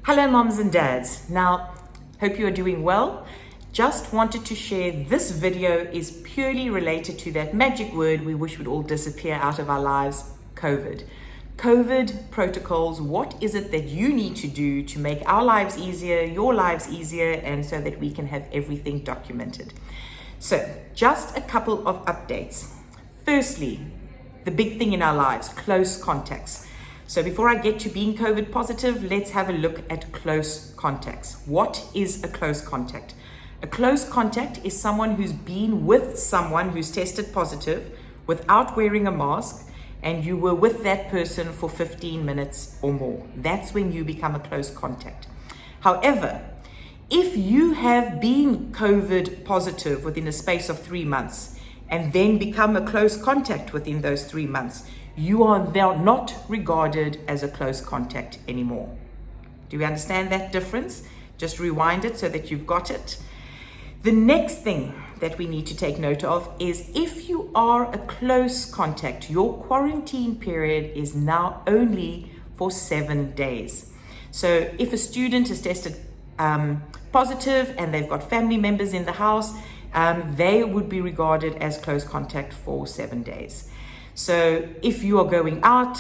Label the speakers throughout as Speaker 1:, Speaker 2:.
Speaker 1: Hello moms and dads. Now, hope you are doing well. Just wanted to share this video is purely related to that magic word we wish would all disappear out of our lives, COVID. COVID protocols, what is it that you need to do to make our lives easier, your lives easier, and so that we can have everything documented. So, just a couple of updates. Firstly, the big thing in our lives, close contacts. So before I get to being COVID positive, let's have a look at close contacts. What is a close contact? A close contact is someone who's been with someone who's tested positive without wearing a mask, and you were with that person for 15 minutes or more. That's when you become a close contact. However, if you have been COVID positive within a space of 3 months and then become a close contact within those 3 months, you are now not regarded as a close contact anymore. Do you understand that difference? Just rewind it so that you've got it. The next thing that we need to take note of is if you are a close contact, your quarantine period is now only for 7 days. So if a student is tested positive and they've got family members in the house, they would be regarded as close contact for 7 days. So if you are going out,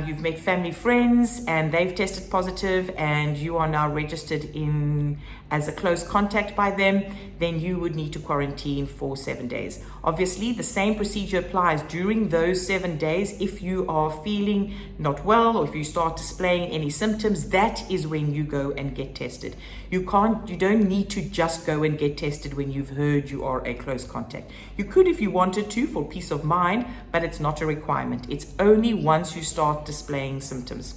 Speaker 1: you've met family friends and they've tested positive and you are now registered in as a close contact by them, then you would need to quarantine for 7 days. Obviously, the same procedure applies during those 7 days. If you are feeling not well or if you start displaying any symptoms, that is when you go and get tested. You don't need to just go and get tested when you've heard you are a close contact. You could if you wanted to for peace of mind, but it's not a requirement. It's only once you start displaying symptoms.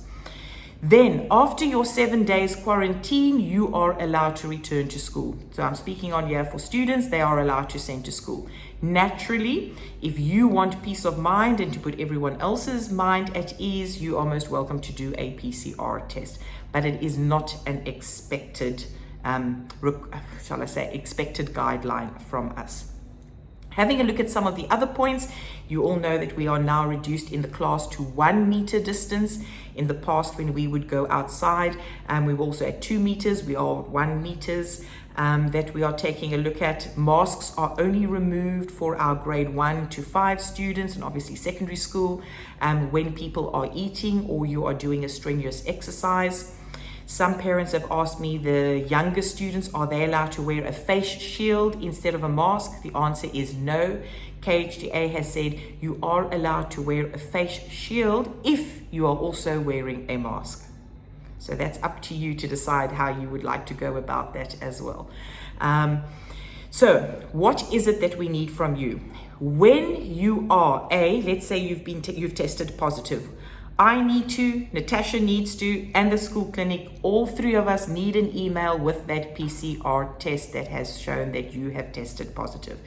Speaker 1: Then, after your 7 days quarantine, you are allowed to return to school. So I'm speaking on here for students, they are allowed to send to school. Naturally, if you want peace of mind and to put everyone else's mind at ease, you are most welcome to do a PCR test. But it is not an expected, expected guideline from us. Having a look at some of the other points, you all know that we are now reduced in the class to 1 meter distance. In the past, when we would go outside, we were also at 2 meters, we are 1 meters that we are taking a look at. Masks are only removed for our grade 1 to 5 students and obviously secondary school when people are eating or you are doing a strenuous exercise. Some parents have asked me, the younger students, are they allowed to wear a face shield instead of a mask? The answer is no. KHDA has said you are allowed to wear a face shield if you are also wearing a mask. So that's up to you to decide how you would like to go about that as well. So what is it that we need from you? When you are, let's say you've tested positive, I need to, Natasha needs to, and the school clinic, all 3 of us need an email with that PCR test that has shown that you have tested positive.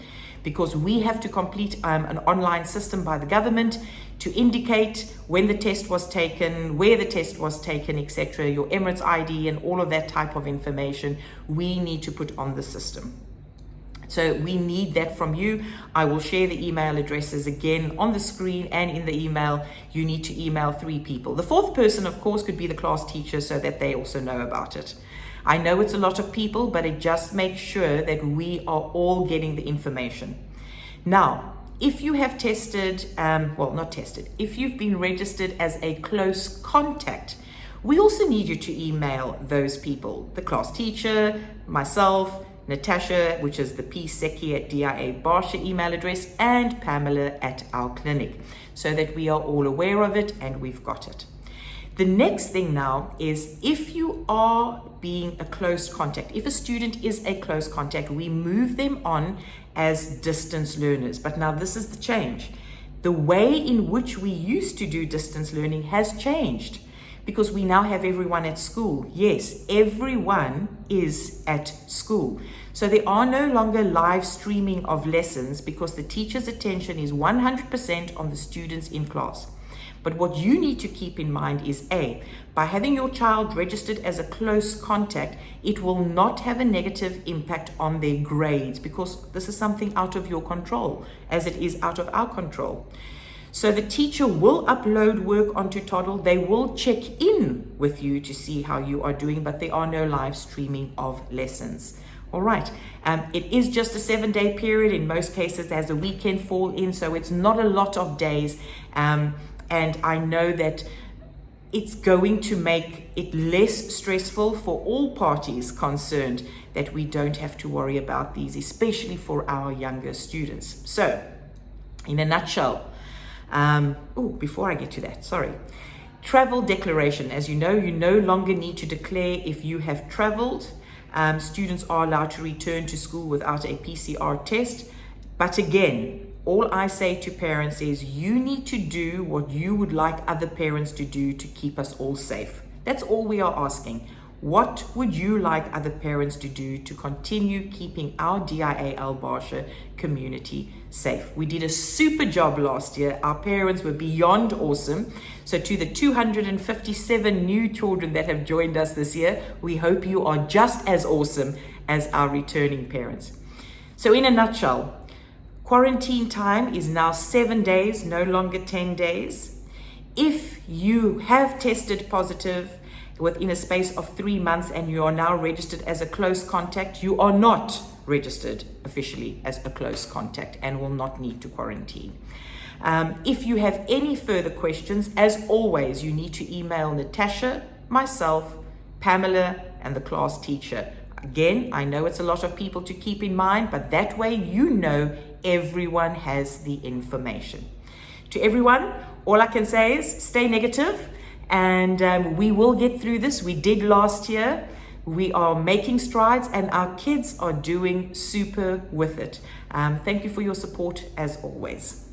Speaker 1: Because we have to complete an online system by the government to indicate when the test was taken, where the test was taken, etc., your Emirates ID and all of that type of information we need to put on the system. So we need that from you. I will share the email addresses again on the screen and in the email. You need to email 3 people. The 4th person, of course, could be the class teacher so that they also know about it. I know it's a lot of people, but it just makes sure that we are all getting the information. Now, if you have tested, if you've been registered as a close contact, we also need you to email those people, the class teacher, myself, Natasha, which is the pseki@dia.barsha email address, and Pamela at our clinic, so that we are all aware of it and we've got it. The next thing now is if you are being a close contact, if a student is a close contact, we move them on as distance learners. But now this is the change. The way in which we used to do distance learning has changed, because we now have everyone at school. Yes, everyone is at school. So there are no longer live streaming of lessons because the teacher's attention is 100% on the students in class. But what you need to keep in mind is by having your child registered as a close contact, it will not have a negative impact on their grades because this is something out of your control, as it is out of our control. So the teacher will upload work onto Toddle. They will check in with you to see how you are doing, but there are no live streaming of lessons. All right. It is just a 7-day period. In most cases, there's a weekend fall in, so it's not a lot of days. And I know that it's going to make it less stressful for all parties concerned that we don't have to worry about these, especially for our younger students. So, in a nutshell, before I get to that, travel declaration. As you know, you no longer need to declare if you have traveled. Students are allowed to return to school without a PCR test. But again, all I say to parents is you need to do what you would like other parents to do to keep us all safe. That's all we are asking. What would you like other parents to do to continue keeping our DIA Al Barsha community safe? We did a super job last year. Our parents were beyond awesome. So to the 257 new children that have joined us this year, we hope you are just as awesome as our returning parents. So in a nutshell, quarantine time is now 7 days, no longer 10 days. If you have tested positive within a space of 3 months and you are now registered as a close contact, you are not registered officially as a close contact and will not need to quarantine. If you have any further questions, as always, you need to email Natasha, myself, Pamela, and the class teacher. Again, I know it's a lot of people to keep in mind, but that way you know everyone has the information. To everyone, all I can say is stay negative, and we will get through this. We did last year. We are making strides, and our kids are doing super with it. Thank you for your support as always.